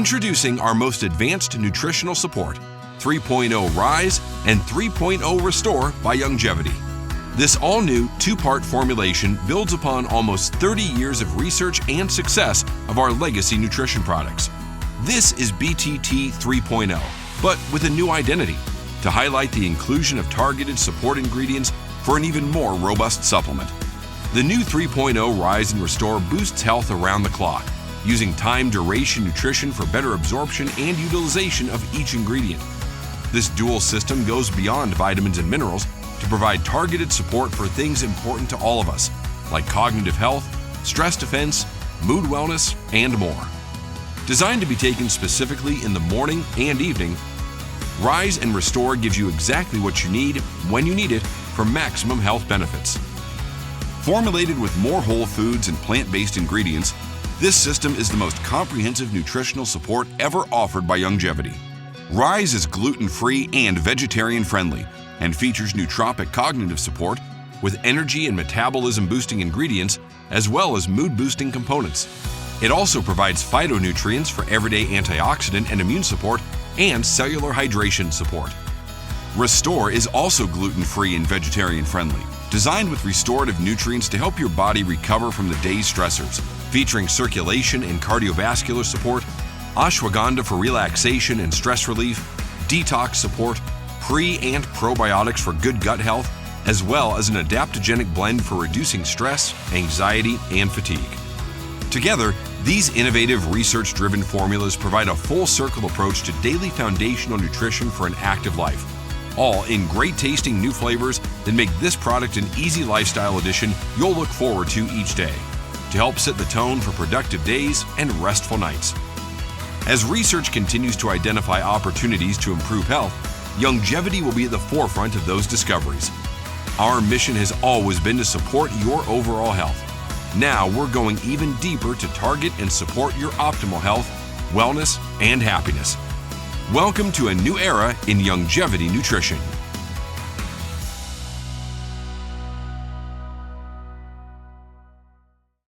Introducing our most advanced nutritional support, 3.0 Rise and 3.0 Restore by Yongevity. This all-new two-part formulation builds upon almost 30 years of research and success of our legacy nutrition products. This is BTT 3.0, but with a new identity, to highlight the inclusion of targeted support ingredients for an even more robust supplement. The new 3.0 Rise and Restore boosts health around the clock, using time-duration nutrition for better absorption and utilization of each ingredient. This dual system goes beyond vitamins and minerals to provide targeted support for things important to all of us, like cognitive health, stress defense, mood wellness, and more. Designed to be taken specifically in the morning and evening, Rise and Restore gives you exactly what you need when you need it for maximum health benefits. Formulated with more whole foods and plant-based ingredients, this system is the most comprehensive nutritional support ever offered by Yongevity. Rise is gluten-free and vegetarian-friendly and features nootropic cognitive support with energy and metabolism-boosting ingredients as well as mood-boosting components. It also provides phytonutrients for everyday antioxidant and immune support and cellular hydration support. Restore is also gluten-free and vegetarian-friendly, designed with restorative nutrients to help your body recover from the day's stressors, featuring circulation and cardiovascular support, ashwagandha for relaxation and stress relief, detox support, pre- and probiotics for good gut health, as well as an adaptogenic blend for reducing stress, anxiety, and fatigue. Together, these innovative research-driven formulas provide a full-circle approach to daily foundational nutrition for an active life, all in great-tasting new flavors that make this product an easy lifestyle addition you'll look forward to each day, to help set the tone for productive days and restful nights. As research continues to identify opportunities to improve health, Yongevity will be at the forefront of those discoveries. Our mission has always been to support your overall health. Now we're going even deeper to target and support your optimal health, wellness, and happiness. Welcome to a new era in Yongevity nutrition.